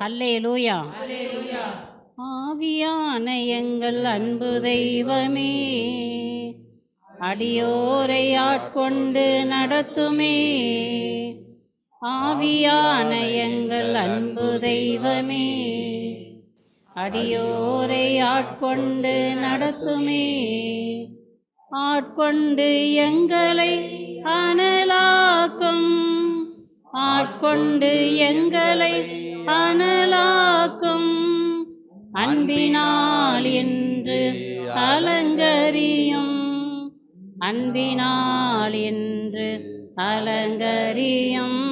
அல்லேலூயா. ஆவியான எங்கள் அன்பு தெய்வமே, அடியோரை ஆட்கொண்டு நடத்துமே. ஆவியான எங்கள் அன்பு தெய்வமே, அடியோரை ஆட்கொண்டு நடத்துமே. ஆட்கொண்டு எங்களை அனலாக்கும், ஆட்கொண்டு எங்களை அனலாக்கும். அன்பினால் என்று அலங்கரியும், அன்பினால் என்று அலங்கரியும்.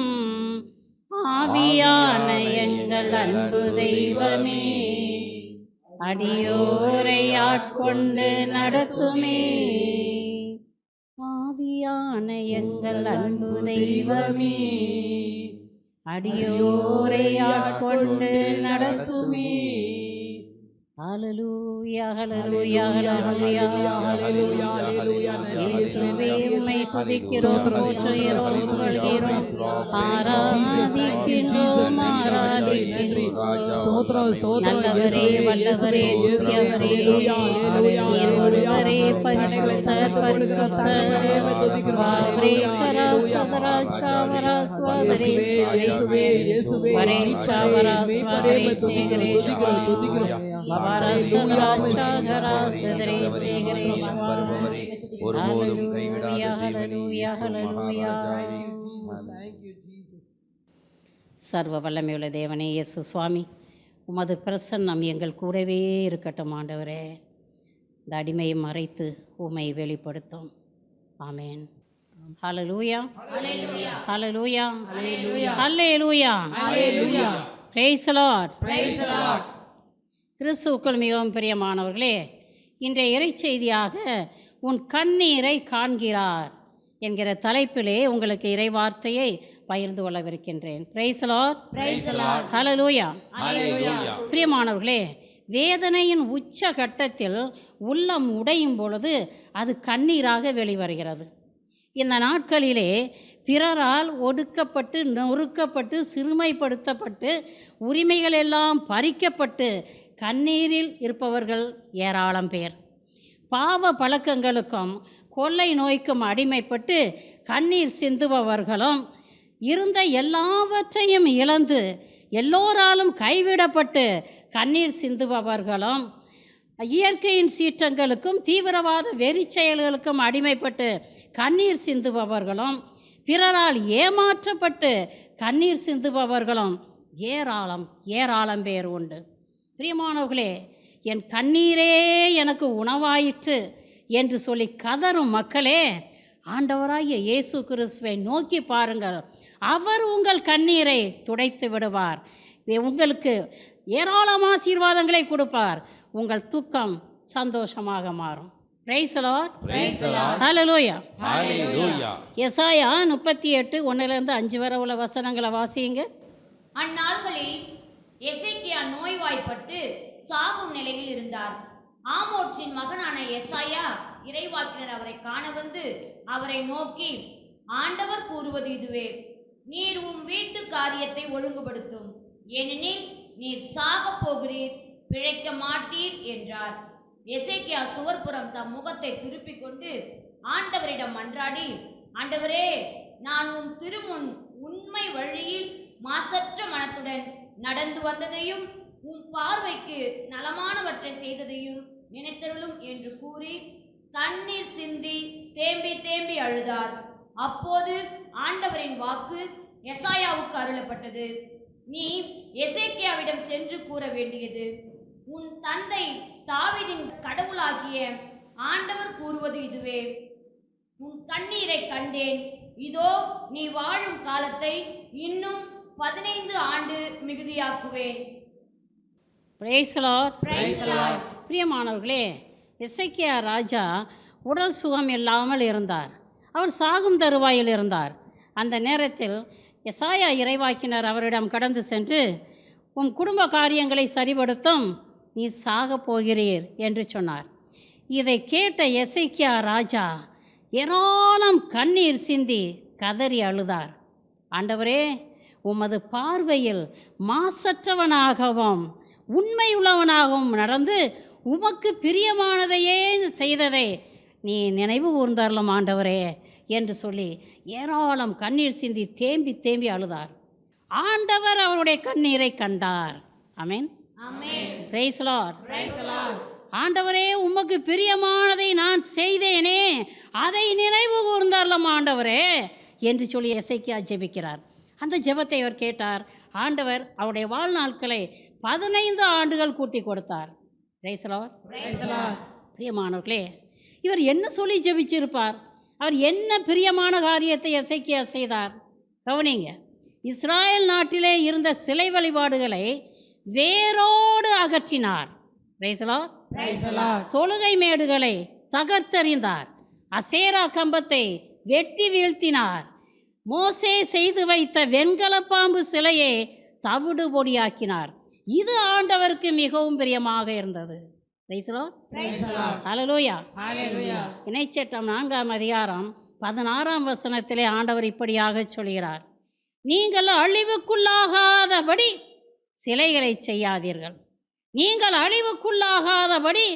ஆவியான எங்கள் அன்பு தெய்வமே, அடியோரை ஆட்கொண்டு நடத்துமே. ஆவியான எங்கள் அன்பு தெய்வமே, அடியோரை ஆட்கொண்டு நடத்துமே. ஹல்லேலூயா, ஹல்லேலூயா, ஹல்லேலூயா, ஹல்லேலூயா, ஹல்லேலூயா. இயேசுவே உம்மை துதிக்கிறோம், போற்றுகிறோம், புகழ்கிறோம், ஆராதிக்கின்றோம், ஆராதிக்கின்றோம். நல்லவரே, வல்லவரே, தூயவரே, நீர் ஒருவரே பரிசுத்தர், பரிசுத்தர். வாரே கரா சதரா சாவரா ஸ்வாதரே சேசுவே, வரே சாவரா ஸ்வாதரே சேகரே ஸ்வாதரே. சர்வ வல்லமையுள்ள தேவனே இயேசு சுவாமி, உமது பிரசன்னம் எங்கள் கூடவே இருக்கட்டும் ஆண்டவரே. இந்த அடிமையை மறைத்து உம்மை வெளிப்படுத்தும். Amen. Hallelujah, hallelujah, hallelujah, hallelujah, hallelujah. Praise the Lord, praise the Lord. கிறிஸ்துவுக்குள் மிகவும் பிரியமானவர்களே, இன்றைய இறைச்செய்தியாக உன் கண்ணீரை காண்கிறார் என்கிற தலைப்பிலே உங்களுக்கு இறைவார்த்தையை பகிர்ந்து கொள்ளவிருக்கின்றேன். Praise the Lord, praise the Lord, hallelujah, hallelujah. பிரியமானவர்களே, வேதனையின் உச்ச கட்டத்தில் உள்ளம் உடையும் பொழுது அது கண்ணீராக வெளிவருகிறது. இந்த நாட்களிலே பிறரால் ஒடுக்கப்பட்டு, நொறுக்கப்பட்டு, சிறுமைப்படுத்தப்பட்டு, உரிமைகள் எல்லாம் பறிக்கப்பட்டு கண்ணீரில் இருப்பவர்கள் ஏராளம் பேர். பாவ பழக்கங்களுக்கும் கொள்ளை நோய்க்கும் அடிமைப்பட்டு கண்ணீர் சிந்துபவர்களும், இருந்த எல்லாவற்றையும் இழந்து எல்லோராலும் கைவிடப்பட்டு கண்ணீர் சிந்துபவர்களும், இயற்கையின் சீற்றங்களுக்கும் தீவிரவாத வெறி செயல்களுக்கும் அடிமைப்பட்டு கண்ணீர் சிந்துபவர்களும், பிறரால் ஏமாற்றப்பட்டு கண்ணீர் சிந்துபவர்களும் ஏராளம் ஏராளம் பேர் உண்டு. பிரியமானவர்களே, என் கண்ணீரே எனக்கு உணவாயிற்று என்று சொல்லி கதறும் மக்களே, ஆண்டவராகிய இயேசு கிறிஸ்துவை நோக்கி பாருங்கள். அவர் உங்கள் கண்ணீரை துடைத்து விடுவார். உங்களுக்கு ஏராளமான ஆசீர்வாதங்களை கொடுப்பார். உங்கள் துக்கம் சந்தோஷமாக மாறும். Praise the Lord, praise the Lord, hallelujah, hallelujah. எசாயா 38:1-5 வரை உள்ள வசனங்களை வாசியுங்க. அந்நாள்களில் எசேக்கியா நோய்வாய்ப்பட்டு சாகும் நிலையில் இருந்தார். ஆமோச்சின் மகனான எசாயா இறைவாக்கினர் அவரை காண வந்து அவரை நோக்கி, ஆண்டவர் கூறுவது இதுவே, நீர் உம் வீட்டு காரியத்தை ஒழுங்குபடுத்தும், ஏனெனில் நீர் சாகப் போகிறீர், பிழைக்க மாட்டீர் என்றார். எசேக்கியா சுவர்புறம் தம் முகத்தை திருப்பிக் கொண்டு ஆண்டவரிடம் மன்றாடி, ஆண்டவரே, நான் உம் திருமுன் உண்மை வழியில் மாசற்ற மனத்துடன் நடந்து வந்ததையும் உம் பார்வைக்கு நலமானவற்றை செய்ததையும் நினைத்தருளும் என்று கூறி தண்ணீர் சிந்தி தேம்பி தேம்பி அழுதார். அப்போது ஆண்டவரின் வாக்கு எசாயாவுக்கு அருளப்பட்டது. நீ எசேக்கியாவிடம் சென்று கூற வேண்டியது, உன் தந்தை தாவீதின் கடவுளாகிய ஆண்டவர் கூறுவது இதுவே, உன் கண்ணீரை கண்டேன், இதோ நீ வாழும் காலத்தை இன்னும் 15 ஆண்டு மிகுதியாக்குவேன். Praise the Lord, praise the Lord. பிரியமானவர்களே, எசேக்கியா ராஜா உடல் சுகம் இல்லாமல் இருந்தார். அவர் சாகும் தருவாயில் இருந்தார். அந்த நேரத்தில் எசாயா இறைவாக்கினர் அவரிடம் கடந்து சென்று, உன் குடும்ப காரியங்களை சரிபடுத்தும், நீ சாகப் போகிறீர் என்று சொன்னார். இதை கேட்ட எசேக்கியா ராஜா ஏராளம் கண்ணீர் சிந்தி கதறி அழுதார். ஆண்டவரே, உமது பார்வையில் மாசற்றவனாகவும் உண்மையுள்ளவனாகவும் நடந்து உமக்கு பிரியமானதையே செய்ததை நீ நினைவு கூர்ந்தாரலும் ஆண்டவரே என்று சொல்லி ஏராளம் கண்ணீர் சிந்தி தேம்பி தேம்பி அழுதார். ஆண்டவர் அவருடைய கண்ணீரை கண்டார். ஆமென். Praise Lord. ஆண்டவரே உமக்கு பிரியமானதை நான் செய்தேனே, அதை நினைவு கூர்ந்தாரலும் ஆண்டவரே என்று சொல்லி எசேக்கியா ஜெபிக்கிறார். அந்த ஜெபத்தை அவர் கேட்டார். ஆண்டவர் அவருடைய வாழ்நாட்களை 15 ஆண்டுகள் கூட்டி கொடுத்தார். Praise Lord. பிரியமானவர்களே, இவர் என்ன சொல்லி ஜெபிச்சிருப்பார்? அவர் என்ன பிரியமான காரியத்தை எசேக்கியா செய்தார்? கவனிங்க. இஸ்ராயல் நாட்டிலே இருந்த சிலை வழிபாடுகளை வேரோடு அகற்றினார். Price Lord. தொழுகை மேடுகளை தகர்த்தெறிந்தார். அசேரா கம்பத்தை வெட்டி வீழ்த்தினார். மோசே செய்து வைத்த வெண்கல பாம்பு சிலையை தவிடு பொடியாக்கினார். இது ஆண்டவருக்கு மிகவும் பிரியமாக இருந்தது. ஹல்லேலூயா. இணைச்சட்டம் 4ஆம் அதிகாரம் 16ஆம் வசனத்திலே ஆண்டவர் இப்படியாக சொல்கிறார், நீங்கள் அழிவுக்குள்ளாகாதபடி சிலைகளை செய்யாதீர்கள், நீங்கள் அழிவுக்குள்ளாகாதபடி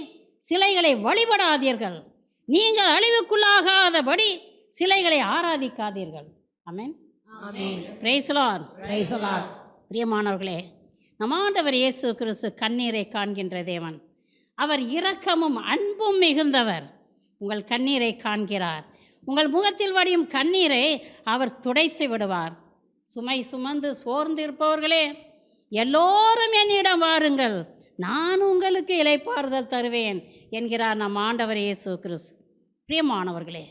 சிலைகளை வழிபடாதீர்கள், நீங்கள் அழிவுக்குள்ளாகாதபடி சிலைகளை ஆராதிக்காதீர்கள். ஆமென். Praise Lord. பிரியமானவர்களே, நம் ஆண்டவர் இயேசு கிறிஸ்து கண்ணீரை காண்கின்ற தேவன். அவர் இரக்கமும் அன்பும் மிகுந்தவர். உங்கள் கண்ணீரை காண்கிறார். உங்கள் முகத்தில் வடியும் கண்ணீரை அவர் துடைத்து விடுவார். சுமை சுமந்து சோர்ந்திருப்பவர்களே, எல்லோரும் என்னிடம் வாருங்கள், நான் உங்களுக்கு இளைப்பாறுதல் தருவேன் என்கிறார் நம் ஆண்டவர் இயேசு கிறிஸ்து. பிரியமானவர்களே,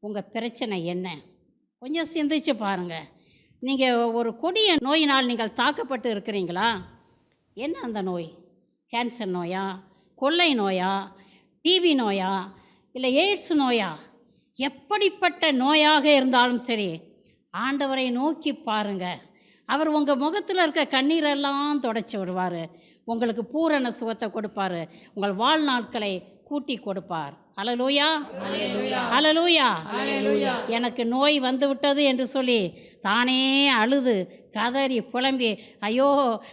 உங்கள் பிரச்சனை என்ன? கொஞ்சம் சிந்திச்சு பாருங்கள். நீங்கள் ஒரு கொடிய நோயினால் நீங்கள் தாக்கப்பட்டு இருக்கிறீங்களா? என்ன அந்த நோய்? கேன்சர் நோயா, கொள்ளை நோயா, டிபி நோயா, இல்லை எய்ட்ஸ் நோயா? எப்படிப்பட்ட நோயாக இருந்தாலும் சரி, ஆண்டவரை நோக்கி பாருங்கள். அவர் உங்கள் முகத்தில் இருக்க கண்ணீரெல்லாம் தொடச்சி விடுவார். உங்களுக்கு பூரண சுகத்தை கொடுப்பார். உங்கள் வாழ்நாட்களை கூட்டி கொடுப்பார். ஹல்லேலூயா. ஹல்லேலூயா. எனக்கு நோய் வந்து விட்டது என்று சொல்லி தானே அழுது கதறி புலம்பி, ஐயோ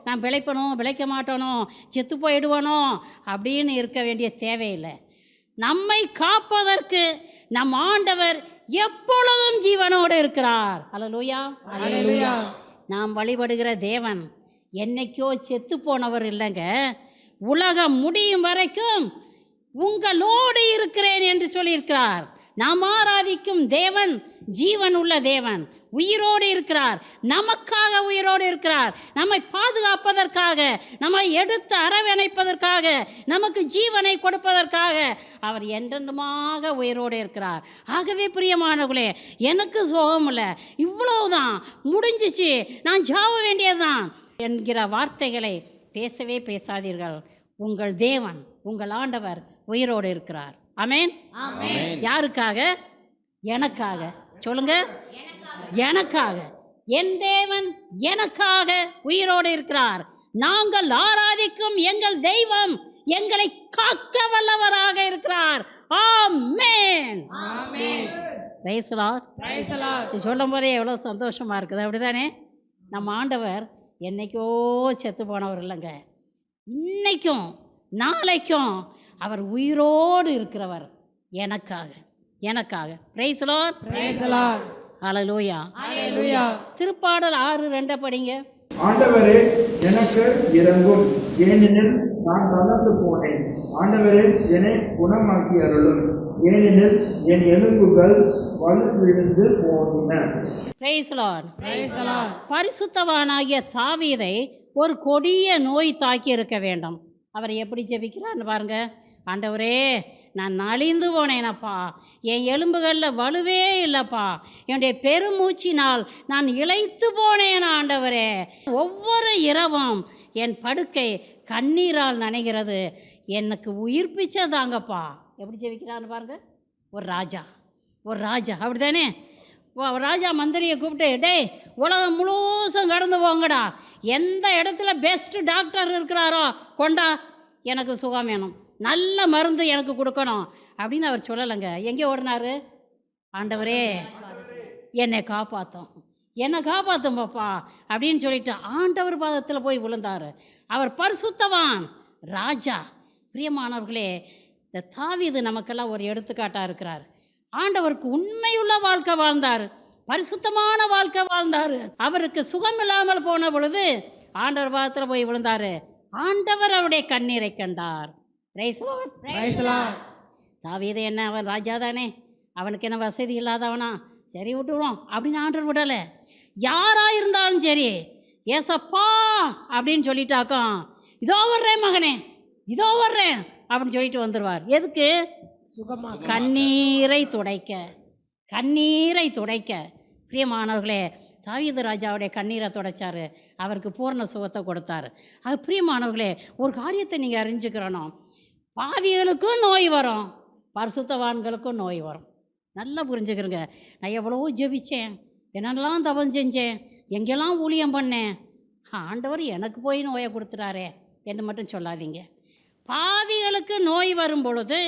நான் பிழைப்பணும், பிழைக்க மாட்டோனோ, செத்து போயிடுவானோ அப்படின்னு இருக்க வேண்டிய தேவையில்லை. நம்மை காப்பதற்கு நம் ஆண்டவர் எப்பொழுதும் ஜீவனோடு இருக்கிறார். ஹல்லேலூயா. நாம் வழிபடுகிற தேவன் என்னைக்கோ செத்து போனவர் இல்லைங்க. உலகம் முடியும் வரைக்கும் உங்களோடு இருக்கிறேன் என்று சொல்லியிருக்கிறார். நாம் ஆராதிக்கும் தேவன் ஜீவன் உள்ள தேவன், உயிரோடு இருக்கிறார். நமக்காக உயிரோடு இருக்கிறார். நம்மை பாதுகாப்பதற்காக, நம்மை எடுத்து அரவணைப்பதற்காக, நமக்கு ஜீவனை கொடுப்பதற்காக அவர் என்றென்றுமாக உயிரோடு இருக்கிறார். ஆகவே பிரியமானவர்களே, எனக்கு சோகம் இல்லை, இவ்வளவுதான், முடிஞ்சிச்சு, நான் சாவ வேண்டியதுதான் என்கிற வார்த்தைகளை பேசவே பேசாதீர்கள். உங்கள் தேவன், உங்கள் ஆண்டவர் உயிரோடு இருக்கிறார். ஆமென். யாருக்காக? எனக்காக. சொல்லுங்க, எனக்காக. என் தேவன் எனக்காக உயிரோடு இருக்கிறார். நாங்கள் ஆராதிக்கும் எங்கள் தெய்வம் எங்களை காக்க வல்லவராக இருக்கிறார். ஆமென். Praise Lord. சொல்லும் போதே எவ்வளோ சந்தோஷமாக இருக்குது, அப்படிதானே? நம்ம ஆண்டவர் என்னைக்கோ செத்து போனவர் இல்லைங்க. இன்னைக்கும் நாளைக்கும் அவர் உயிரோடு இருக்கிறவர். எனக்காக, எனக்காக. Praise Lord. ஹல்லேலூயா. திருப்பாடல் 6:2 படிங்க. ஆண்டவரே எனக்கு இரங்கும், ஏனெனில் நான் தளர்ந்து போனேன். ஆண்டவரே என்னை குணமாக்கி அருளும், ஏனெனில் என் எலும்புகள் வலுவிழுந்து போயின. Price Lord. பரிசுத்தவானாகிய தாவீதை ஒரு கொடிய நோய் தாக்கி இருக்க வேண்டும். அவர் எப்படி ஜெபிக்கிறான்னு பாருங்க. ஆண்டவரே நான் நலிந்து போனேனப்பா, என் எலும்புகளில் வலுவே இல்லைப்பா, என்னுடைய பெருமூச்சினால் நான் இளைத்து போனேன் ஆண்டவரே. ஒவ்வொரு இரவும் என் படுக்கை கண்ணீரால் நனைகிறது, எனக்கு உயிர்ப்பிச்சதாங்கப்பா. எப்படி ஜெபிக்கிறான்னு பாருங்க. ஒரு ராஜா, ஒரு ராஜா, அப்படி தானே? ராஜா மந்திரியை கூப்பிட்டு, டேய் உலகம் முழுசும் கடந்து போங்கடா, எந்த இடத்துல பெஸ்ட் டாக்டர் இருக்கிறாரோ கொண்டா, எனக்கு சுகம் வேணும், நல்ல மருந்து எனக்கு கொடுக்கணும் அப்படின்னு அவர் சொல்லலைங்க. எங்கே ஓடினார்? ஆண்டவரே என்னை காப்பாற்றும், என்னை காப்பாற்றும்பப்பா அப்படின்னு சொல்லிட்டு ஆண்டவர் பாதத்தில் போய் விழுந்தார். அவர் பரிசுத்தவான் ராஜா. பிரியமானவர்களே, இந்த தாவீது நமக்கெல்லாம் ஒரு எடுத்துக்காட்டாக இருக்கிறார். ஆண்டவருக்கு உண்மையுள்ள வாழ்க்கை வாழ்ந்தார், பரிசுத்தமான வாழ்க்கை வாழ்ந்தார். அவருக்கு சுகம் இல்லாமல் போன பொழுது ஆண்டவர் பாதத்தில் போய் விழுந்தார். ஆண்டவர் அவருடைய கண்ணீரை கண்டார். தாவீது என்ன, அவன் ராஜா தானே, அவனுக்கு என்ன வசதி இல்லாதவனா, சரி விட்டுவிடும் அப்படின்னு ஆண்டவர் விடலை. யாராக இருந்தாலும் சரி, ஏசப்பா அப்படின்னு சொல்லிட்டாக்கோ, இதோ வர்றேன் மகனே, இதோ வர்றேன் அப்படின்னு சொல்லிட்டு வந்துடுவார். எதுக்கு? சுகமாக கண்ணீரை துடைக்க, கண்ணீரை துடைக்க. பிரியமானவர்களே, தாவீது ராஜாவுடைய கண்ணீரை துடைச்சார், அவருக்கு பூர்ண சுகத்தை கொடுத்தாரு. அது பிரியமானவர்களே, ஒரு காரியத்தை நீங்கள் அறிஞ்சுக்கிறணும். பாவிகளுக்கும் நோய் வரும், பரிசுத்தவான்களுக்கும் நோய் வரும். நல்லா புரிஞ்சுக்கிறங்க. நான் எவ்வளவோ ஜெபிச்சேன், என்னெல்லாம் தபம் செஞ்சேன், எங்கெல்லாம் ஊழியம் பண்ணேன், ஆண்டவர் எனக்கு போய் நோயை கொடுத்துட்டாரே என்று மட்டும் சொல்லாதீங்க. பாவிகளுக்கு நோய் வரும் பொழுது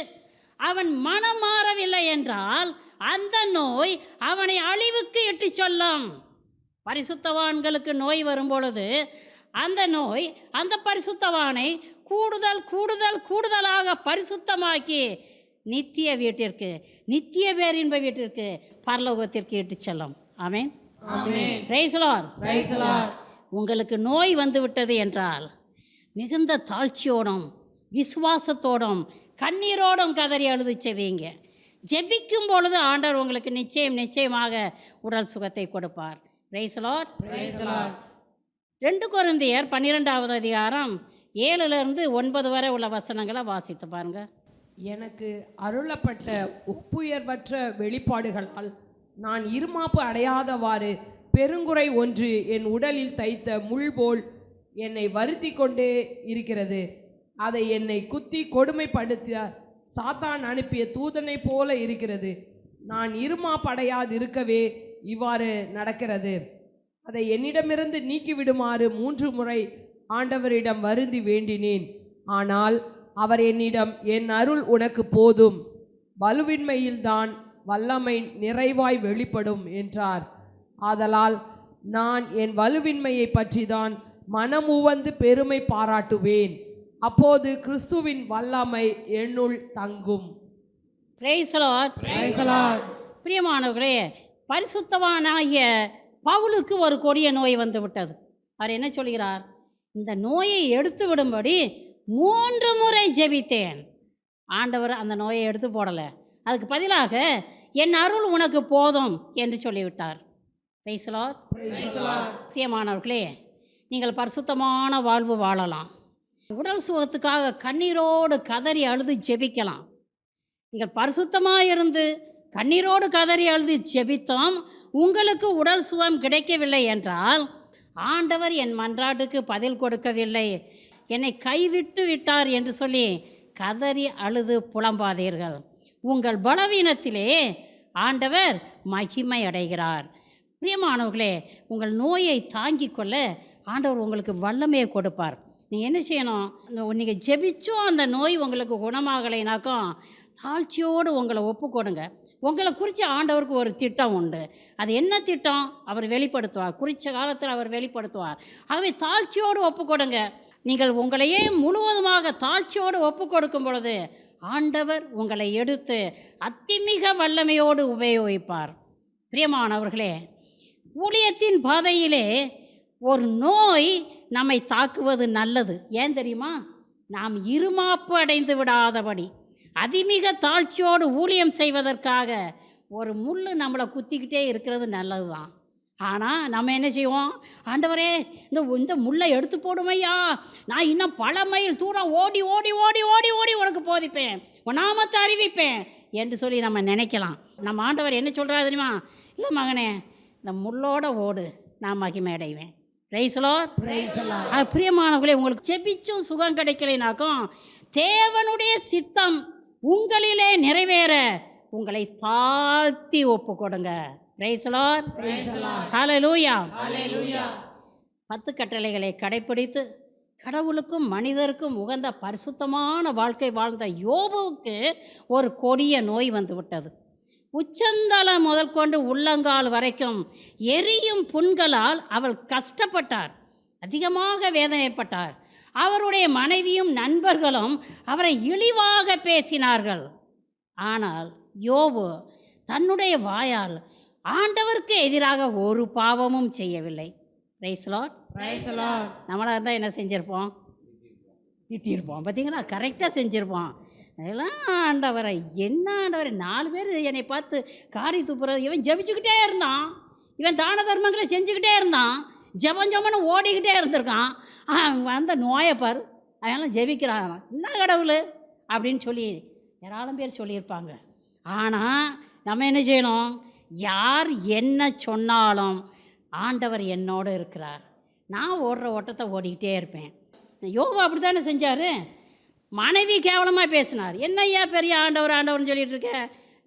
அவன் மனம் மாறவில்லை என்றால் அந்த நோய் அவனை அழிவுக்கு இட்டு சொல்லும். பரிசுத்தவான்களுக்கு நோய் வரும் பொழுது அந்த நோய் அந்த பரிசுத்தவானை கூடுதல் கூடுதல் கூடுதலாக பரிசுத்தமாக்கி நித்திய வீட்டிற்கு, நித்திய பேரின்ப வீட்டிற்கு, பரலோகத்திற்கு இட்டு செல்லும். ஆமென். Praise Lord. உங்களுக்கு நோய் வந்து விட்டது என்றால் மிகுந்த தாழ்ச்சியோடும் விசுவாசத்தோடும் கண்ணீரோடும் கதறி அழுது செவிங்க. ஜெபிக்கும் பொழுது ஆண்டவர் உங்களுக்கு நிச்சயமாக உடல் சுகத்தை கொடுப்பார். Price Lord. 2 கொரிந்தியர் 12வது அதிகாரம் 7-9 வரை உள்ள வசனங்களை வாசித்து பாருங்க. எனக்கு அருளப்பட்ட ஒப்புயர்வற்ற வெளிப்பாடுகளால் நான் இருமாப்பு அடையாதவாறு பெருங்குறை ஒன்று என் உடலில் தைத்த முள் போல் என்னை வருத்தி கொண்டே இருக்கிறது. அதை என்னை குத்தி கொடுமைப்படுத்த சாத்தான் அனுப்பிய தூதனை போல இருக்கிறது. நான் இருமாப்படையாது இருக்கவே இவ்வாறு நடக்கிறது. அதை என்னிடமிருந்து நீக்கிவிடுமாறு 3 முறை ஆண்டவரிடம் வருந்தி வேண்டினேன். ஆனால் அவர் என்னிடம், என் அருள் உனக்கு போதும், வலுவின்மையில்தான் வல்லமை நிறைவாய் வெளிப்படும் என்றார். ஆதலால் நான் என் வலுவின்மையை பற்றிதான் மனமுவந்து பெருமை பாராட்டுவேன். அப்போது கிறிஸ்துவின் வல்லமை என்னுள் தங்கும். Praise Lord. பிரியமானவர்களே, பரிசுத்தவானாகிய பவுலுக்கு ஒரு கொடிய நோய் வந்து விட்டது. அவர் என்ன சொல்கிறார்? இந்த நோயை எடுத்து விடும்படி 3 முறை ஜெபித்தேன். ஆண்டவர் அந்த நோயை எடுத்து போடலை, அதுக்கு பதிலாக என் அருள் உனக்கு போதும் என்று சொல்லிவிட்டார். Praise Lord. பிரியமானவர்களே, நீங்கள் பரிசுத்தமான வாழ்வு வாழலாம். உடல் சுகத்துக்காக கண்ணீரோடு கதறி அழுது ஜெபிக்கலாம். நீங்கள் பரிசுத்தமாக இருந்து கண்ணீரோடு கதறி அழுது ஜெபித்தோம், உங்களுக்கு உடல் சுகம் கிடைக்கவில்லை என்றால் ஆண்டவர் என் மன்றாட்டுக்கு பதில் கொடுக்கவில்லை, என்னை கைவிட்டு விட்டார் என்று சொல்லி கதறி அழுது புலம்பாதீர்கள். உங்கள் பலவீனத்திலே ஆண்டவர் மகிமை அடைகிறார். பிரியமானவர்களே, உங்கள் நோயை தாங்கிக் கொள்ள ஆண்டவர் உங்களுக்கு வல்லமையை கொடுப்பார். நீங்கள் என்ன செய்யணும்? நீங்கள் ஜெபிச்சும் அந்த நோய் உங்களுக்கு குணமாகலைனாக்கா தாழ்ச்சியோடு உங்களை ஒப்பு கொடுங்க. உங்களை குறித்து ஆண்டவருக்கு ஒரு திட்டம் உண்டு. அது என்ன திட்டம்? அவர் வெளிப்படுத்துவார், குறித்த காலத்தில் அவர் வெளிப்படுத்துவார். ஆகவே தாழ்ச்சியோடு ஒப்பு கொடுங்க. நீங்கள் உங்களையே முழுவதுமாக தாழ்ச்சியோடு ஒப்பு கொடுக்கும் பொழுது ஆண்டவர் உங்களை எடுத்து அத்திமிக வல்லமையோடு உபயோகிப்பார். பிரியமானவர்களே, ஊழியத்தின் பாதையிலே ஒரு நோய் நம்மை தாக்குவது நல்லது. ஏன் தெரியுமா? நாம் இருமாப்பு அடைந்து விடாதபடி அதிமிக தாழ்ச்சியோடு ஊழியம் செய்வதற்காக ஒரு முள் நம்மளை குத்திக்கிட்டே இருக்கிறது நல்லது தான். ஆனால் நம்ம என்ன செய்வோம்? ஆண்டவரே, இந்த முள்ளை எடுத்து போடுமையா, நான் இன்னும் பல மைல் தூரம் ஓடி ஓடி ஓடி ஓடி ஓடி உனக்கு போதிப்பேன், நாமத்தை அறிவிப்பேன் என்று சொல்லி நம்ம நினைக்கலாம். நம்ம ஆண்டவர் என்ன சொல்கிறாரு தெரியுமா? இல்லை மகனே, இந்த முள்ளோட ஓடு, நான் மகிமை அடைவேன். Praise Lord. பிரியமானவர்களே, உங்களுக்கு ஜெபிச்சும் சுகம் கிடைக்கலைனாக்கும் தேவனுடைய சித்தம் உங்களிலே நிறைவேற உங்களை தாழ்த்தி ஒப்பு கொடுங்க. Price Lord. ஹல்லேலூயா. 10 கட்டளைகளை கடைப்பிடித்து கடவுளுக்கும் மனிதருக்கும் உகந்த பரிசுத்தமான வாழ்க்கை வாழ்ந்த யோபுவுக்கு ஒரு கொடிய நோய் வந்து விட்டது. உச்சந்தலம் முதல் கொண்டு உள்ளங்கால் வரைக்கும் எரியும் புண்களால் அவள் கஷ்டப்பட்டார், அதிகமாக வேதனைப்பட்டார். அவருடைய மனைவியும் நண்பர்களும் அவரை இழிவாக பேசினார்கள். ஆனால் யோபு தன்னுடைய வாயால் ஆண்டவருக்கு எதிராக ஒரு பாவமும் செய்யவில்லை. Praise Lord. நம்மளாக இருந்தால் என்ன செஞ்சுருப்போம்? திட்டியிருப்போம். பார்த்தீங்களா, கரெக்டாக செஞ்சுருப்போம். அதெல்லாம் ஆண்டவரை, என்ன ஆண்டவரை, 4 பேர் என்னை பார்த்து காரி துப்புறது. இவன் ஜபிச்சுக்கிட்டே இருந்தான், இவன் தான தர்மங்களை செஞ்சுக்கிட்டே இருந்தான், ஜபஞ்சமனு ஓடிக்கிட்டே இருந்திருக்கான். அந்த நோயை பார், அவெல்லாம் ஜெபிக்கிறான், என்ன கடவுள் அப்படின்னு சொல்லி ஏராளம் பேர் சொல்லியிருப்பாங்க. ஆனால் நம்ம என்ன செய்யணும்? யார் என்ன சொன்னாலும் ஆண்டவர் என்னோடு இருக்கிறார், நான் ஓடுற ஓட்டத்தை ஓடிக்கிட்டே இருப்பேன். யோபு அப்படி தானே செஞ்சார். மனைவி கேவலமாக பேசினார். என்னய்யா பெரிய ஆண்டவர் ஆண்டவர்னு சொல்லிட்டு இருக்க,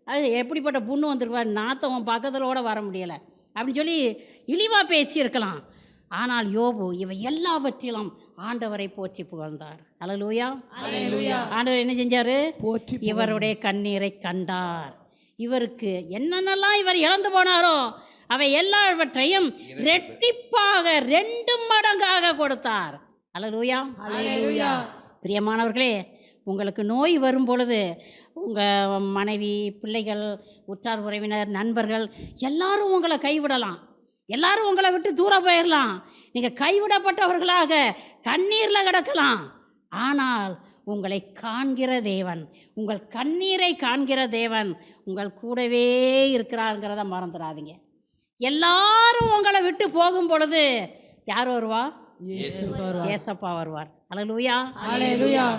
அது எப்படிப்பட்ட புண்ணு வந்துருவார், நாத்தவன் பக்கத்திலோட வர முடியலை அப்படின்னு சொல்லி இழிவாக பேசியிருக்கலாம். ஆனால் யோபு இவை எல்லாவற்றிலும் ஆண்டவரை போற்றி புகழ்ந்தார். அல்லேலூயா. ஆண்டவர் என்ன செஞ்சார்? போற்றி இவருடைய கண்ணீரை கண்டார். இவருக்கு என்னென்னலாம் இவர் இழந்து போனாரோ அவை எல்லாவற்றையும் ரெட்டிப்பாக 2 மடங்காக கொடுத்தார். அல்லேலூயா. பிரியமானவர்களே, உங்களுக்கு நோய் வரும் பொழுது உங்கள் மனைவி, பிள்ளைகள், உற்றார் உறவினர், நண்பர்கள் எல்லாரும் உங்களை கைவிடலாம், எல்லாரும் உங்களை விட்டு தூரம் போயிடலாம், நீங்கள் கைவிடப்பட்டவர்களாக கண்ணீரில் கிடக்கலாம். ஆனால் உங்களை காண்கிற தேவன், உங்கள் கண்ணீரை காண்கிற தேவன் உங்கள் கூடவே இருக்கிறாருங்கிறத மறந்துடாதீங்க. எல்லாரும் உங்களை விட்டு போகும் பொழுது யார் வருவா? ஏசப்பா வருவார். அல்லேலூயா.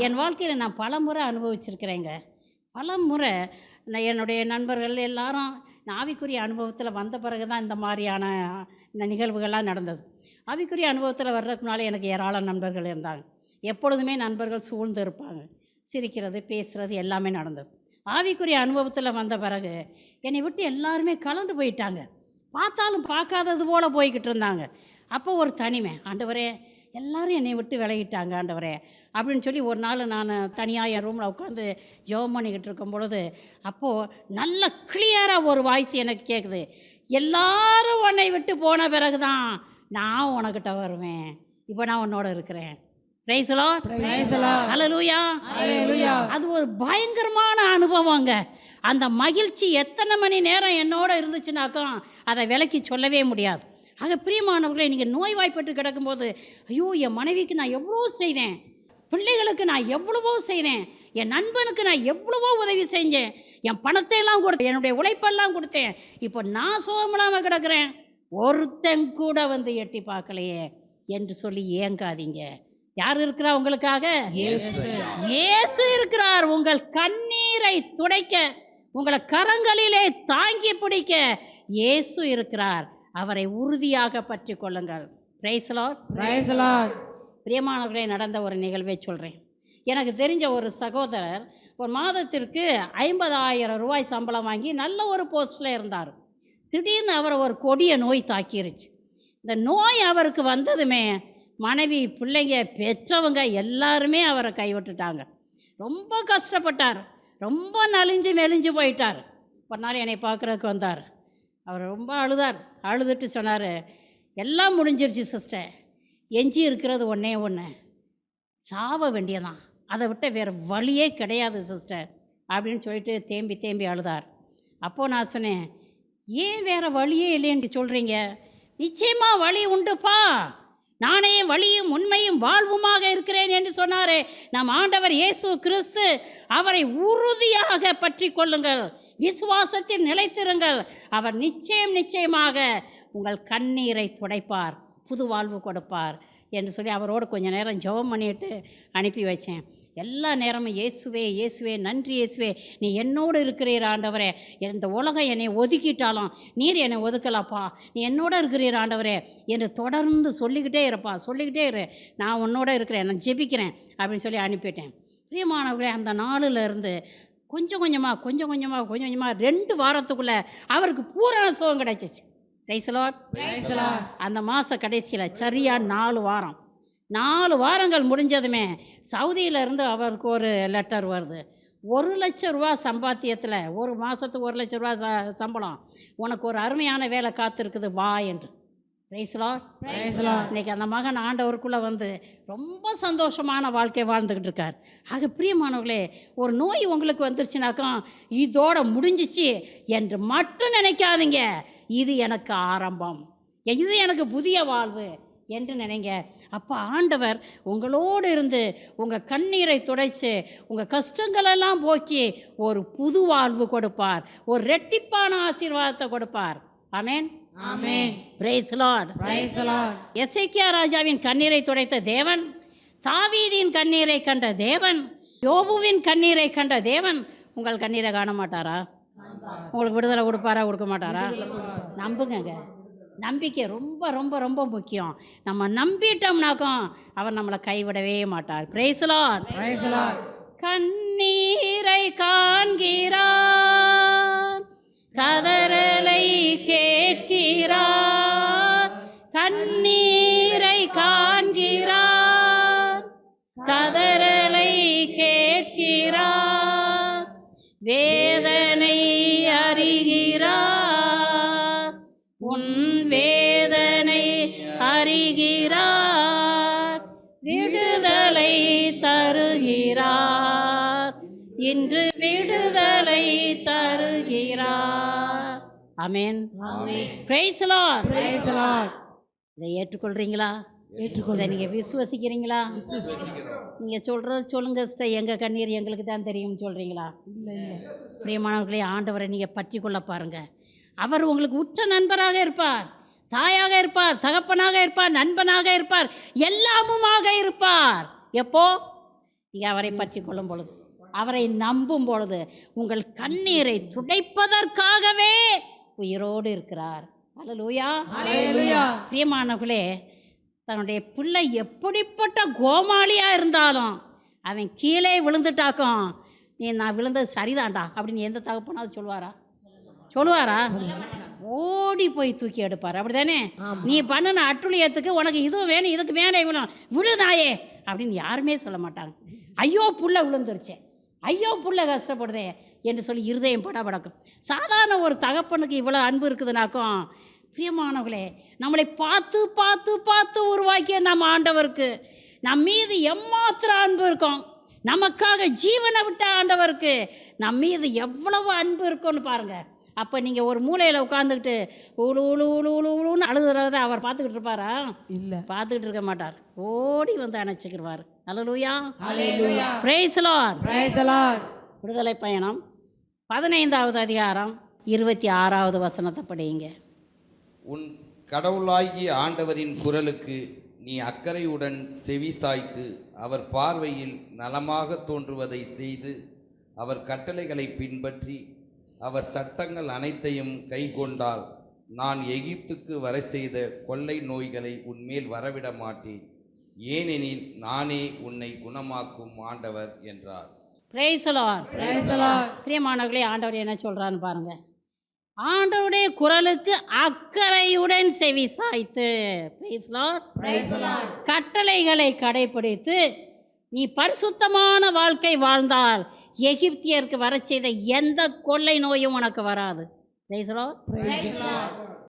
என் வாழ்க்கையில் நான் பல முறை அனுபவிச்சிருக்கிறேங்க. பல முறை என்னுடைய நண்பர்கள் எல்லாரும் ஆவிக்குரிய அனுபவத்தில் வந்த பிறகு தான் இந்த மாதிரியான நிகழ்வுகள்லாம் நடந்தது. ஆவிக்குரிய அனுபவத்தில் வர்றதுக்கு முன்னாலே எனக்கு ஏராளம் நண்பர்கள் இருந்தாங்க. எப்பொழுதுமே நண்பர்கள் சூழ்ந்து இருப்பாங்க, சிரிக்கிறது, பேசுகிறது எல்லாமே நடந்தது. ஆவிக்குரிய அனுபவத்தில் வந்த பிறகு என்னை விட்டு எல்லாருமே கலந்து போயிட்டாங்க. பார்த்தாலும் பார்க்காதது போல் போய்கிட்டு இருந்தாங்க. அப்போ ஒரு தனிமை, ஆண்டவரே எல்லாரும் என்னை விட்டு விலகிட்டாங்க ஆண்டவரே அப்படின்னு சொல்லி ஒரு நாள் நான் தனியாக என் ரூமில் உட்காந்து ஜெபம் பண்ணிக்கிட்டு இருக்கும் பொழுது அப்போது நல்ல கிளியராக ஒரு வாய்ஸ் எனக்கு கேட்குது, எல்லாரும் உன்னை விட்டு போன பிறகு தான் நான் உனக்கிட்ட வருவேன், இப்போ நான் உன்னோட இருக்கிறேன். Praise the Lord. அல்லேலூயா. அது ஒரு பயங்கரமான அனுபவங்க. அந்த மகிழ்ச்சி எத்தனை மணி நேரம் என்னோட இருந்துச்சுனாக்கா அதை விலக்கி சொல்லவே முடியாது. ஆக பிரியமானவர்களே, நீங்கள் நோய்வாய்ப்பட்டு கிடக்கும்போது, ஐயோ என் மனைவிக்கு நான் எவ்வளோ செய்தேன், பிள்ளைகளுக்கு நான் எவ்வளவோ செய்தேன், என் நண்பனுக்கு நான் எவ்வளவோ உதவி செஞ்சேன், என் பணத்தை எல்லாம் கொடுத்தேன், என்னுடைய உழைப்பெல்லாம் கொடுத்தேன், இப்போ நான் சுகமில்லாமல் கிடக்கிறேன், ஒருத்தன் கூட வந்து எட்டி பார்க்கலையே என்று சொல்லி ஏங்காதீங்க. யார் இருக்கிறா உங்களுக்காக? இயேசு இருக்கிறார். உங்கள் கண்ணீரை துடைக்க, உங்களை கரங்களிலே தாங்கி பிடிக்க இயேசு இருக்கிறார். அவரை உறுதியாக பற்றி கொள்ளுங்கள். Price the Lord. பிரியமானவர்களே, நடந்த ஒரு நிகழ்வை சொல்கிறேன். எனக்கு தெரிஞ்ச ஒரு சகோதரர் ஒரு மாதத்திற்கு 50,000 ரூபாய் சம்பளம் வாங்கி நல்ல ஒரு போஸ்ட்டில் இருந்தார். திடீர்னு அவரை ஒரு கொடிய நோய் தாக்கிருச்சு. இந்த நோய் அவருக்கு வந்ததுமே மனைவி, பிள்ளைங்க, பெற்றவங்க எல்லாருமே அவரை கைவிட்டுட்டாங்க. ரொம்ப கஷ்டப்பட்டார், ரொம்ப நலிஞ்சு மெலிஞ்சு போயிட்டார். ஒரு நாள் என்னை பார்க்குறதுக்கு வந்தார். அவர் ரொம்ப அழுதார். அழுதுட்டு சொன்னார், எல்லாம் முடிஞ்சிருச்சு சிஸ்டர், எஞ்சி இருக்கிறது ஒன்றே ஒன்று, சாவ வேண்டியதான், அதை விட்ட வேறு வழியே கிடையாது சிஸ்டர் அப்படின்னு சொல்லிட்டு தேம்பி தேம்பி அழுதார். அப்போது நான் சொன்னேன், ஏன் வேறு வழியே இல்லைன்னு சொல்கிறீங்க? நிச்சயமாக வழி உண்டுப்பா, நானே வழியும் உண்மையும் வாழ்வுமாக இருக்கிறேன் என்று சொன்னாரே நம் ஆண்டவர் இயேசு கிறிஸ்து. அவரை உறுதியாக பற்றி கொள்ளுங்கள், விசுவாசத்தில் நிலைத்திருங்கள். அவர் நிச்சயமாக உங்கள் கண்ணீரை துடைப்பார், புது வாழ்வு கொடுப்பார் என்று சொல்லி அவரோடு கொஞ்சம் நேரம் ஜெபம் பண்ணிட்டு அனுப்பி வச்சேன். எல்லா நேரமும் இயேசுவே இயேசுவே, நன்றி இயேசுவே, நீ என்னோடு இருக்கிறீர் ஆண்டவரே, இந்த உலகம் என்னை ஒதுக்கிட்டாலும் நீர் என்னை ஒதுக்கலாப்பா, நீ என்னோட இருக்கிறீர் ஆண்டவரே என்று தொடர்ந்து சொல்லிக்கிட்டே சொல்லிக்கிட்டே இரு, நான் உன்னோட இருக்கிறேன், நான் ஜெபிக்கிறேன் அப்படின்னு சொல்லி அனுப்பிட்டேன். பிரியமானவர்களே, அந்த நாளில் இருந்து கொஞ்சம் கொஞ்சமாக 2 வாரத்துக்குள்ளே அவருக்கு பூரண சுகம் கிடைச்சிச்சு. Price the Lord. அந்த மாத கடைசியில் சரியாக 4 வாரங்கள் முடிஞ்சதுமே சவுதியிலேருந்து அவருக்கு ஒரு லெட்டர் வருது. 1,00,000 சம்பாத்தியத்தில் ஒரு மாதத்துக்கு 1,00,000 சம்பளம், உனக்கு ஒரு அருமையான வேலை காத்திருக்குது, வா என்று. Praise Lord. இன்னைக்கு அந்த மகன் ஆண்டவருக்குள்ளே வந்து ரொம்ப சந்தோஷமான வாழ்க்கை வாழ்ந்துக்கிட்டு இருக்கார். ஆக பிரியமானவர்களே, ஒரு நோய் உங்களுக்கு வந்துருச்சுனாக்கா இதோட முடிஞ்சிச்சு என்று மட்டும் நினைக்காதீங்க. இது எனக்கு ஆரம்பம், இது எனக்கு புதிய வாழ்வு என்று நினைங்க. அப்போ ஆண்டவர் உங்களோடு இருந்து உங்கள் கண்ணீரை துடைச்சு உங்கள் கஷ்டங்களெல்லாம் போக்கி ஒரு புது வாழ்வு கொடுப்பார், ஒரு ரெட்டிப்பான ஆசீர்வாதத்தை கொடுப்பார். ஆமென். ஆமென். Praise Lord. எசேக்கியா ராஜாவின் கண்ணீரை துடைத்த தேவன், தாவீதின் கண்ணீரை கண்ட தேவன், யோபுவின் கண்ணீரை கண்ட தேவன் உங்கள் கண்ணீரை காண மாட்டாரா? உங்களுக்கு விடுதலை கொடுப்பாரா, கொடுக்க மாட்டாரா? நம்புங்க. நம்பிக்கை ரொம்ப ரொம்ப ரொம்ப முக்கியம். நம்ம நம்பிட்டோம்னாக்கும் அவர் நம்மளை கைவிடவே மாட்டார். Praise Lord. கண்ணீரை காண்கிறார், கதறலை கேட்கிறார். கண்ணீரை காண்கிறார், கதறலை கேட்கிறார். வேதனை அறிகிறார், உன் வேதனை அறிகிறார். விடுதலை தருகிறார், இன்று விடுதலை தருகிறார். ஆமென். Praise Lord. இதை ஏற்றுக்கொள்றீங்களா? இதை நீங்கள் விசுவசிக்கிறீங்களா? நீங்கள் சொல்கிறது சொல்லுங்க சிஸ்டர், எங்கள் கண்ணீர் எங்களுக்கு தான் தெரியும் சொல்கிறீங்களா? பிரியமானவர்களே, ஆண்டவரை நீங்கள் பற்றி கொள்ள பாருங்கள். அவர் உங்களுக்கு உற்ற நண்பராக இருப்பார், தாயாக இருப்பார், தகப்பனாக இருப்பார், நண்பனாக இருப்பார், எல்லாமுமாக இருப்பார். எப்போ நீங்கள் அவரை பற்றி கொள்ளும் பொழுது, அவரை நம்பும் பொழுது, உங்கள் கண்ணீரை துடைப்பதற்காகவே உயிரோடு இருக்கிறார். அல்லேலூயா. பிரியமானவர்களே, தன்னுடைய பிள்ளை எப்படிப்பட்ட கோமாளியாக இருந்தாலும் அவன் கீழே விழுந்துட்டாக்கும், நான் விழுந்தது சரிதான்டா அப்படின்னு எந்த தகப்பனாவது சொல்லுவாரா? ஓடி போய் தூக்கி எடுப்பார். அப்படி தானே? நீ பண்ணின அட்டுழியத்துக்கு உனக்கு இதுவும் வேணும், இதுக்கு மேலே விழு நாயே அப்படின்னு யாருமே சொல்ல மாட்டாங்க. ஐயோ புள்ள விழுந்துருச்சே, ஐயோ புள்ள கஷ்டப்படுதே என்று சொல்லி இருதயம் படபடக்கும். சாதாரண ஒரு தகப்பனுக்கு இவ்வளோ அன்பு இருக்குதுனாக்கும், பிரியமானவர்களே, நம்மளை பார்த்து பார்த்து பார்த்து உருவாக்கிய நம்ம ஆண்டவருக்கு நம் மீது எம்மாத்திர அன்பு இருக்கும். நமக்காக ஜீவனை விட்ட ஆண்டவருக்கு நம் மீது எவ்வளவு அன்பு இருக்குன்னு பாருங்கள். அப்போ நீங்கள் ஒரு மூலையில் உட்காந்துக்கிட்டு ஊழு ஊழு ஊழு ஊழு ஊழுன்னு அழுகிறத அவர் பார்த்துக்கிட்டு இருப்பாரா? இல்லை, பார்த்துக்கிட்டு இருக்க மாட்டார். ஓடி வந்து அணைச்சிக்கிடுவார். அல்லேலூயா. Price Lord. விடுதலை பயணம் 15வது அதிகாரம் 26வது வசனத்தை படியுங்க. உன் கடவுளாகிய ஆண்டவரின் குரலுக்கு நீ அக்கறையுடன் செவி சாய்த்து அவர் பார்வையில் நலமாக தோன்றுவதை செய்து அவர் கட்டளைகளை பின்பற்றி அவர் சட்டங்கள் அனைத்தையும் கைக்கொண்டால் நான் எகிப்துக்கு வர செய்த கொள்ளை நோய்களை உன்மேல் வரவிட மாட்டேன், ஏனெனில் நானே உன்னை குணமாக்கும் ஆண்டவர் என்றார். Price the Lord. பிரியமானவர்களே, ஆண்டவர் என்ன சொல்கிறான்னு பாருங்க. ஆண்டவருடைய குரலுக்கு அக்கறையுடன் செவி சாய்த்து, பிரைஸ் லார்ட், கட்டளைகளை கடைபிடித்து நீ பரிசுத்தமான வாழ்க்கை வாழ்ந்தால் எகிப்தியருக்கு வர செய்த எந்த கொள்ளை நோயும் உனக்கு வராது. Praise Lord.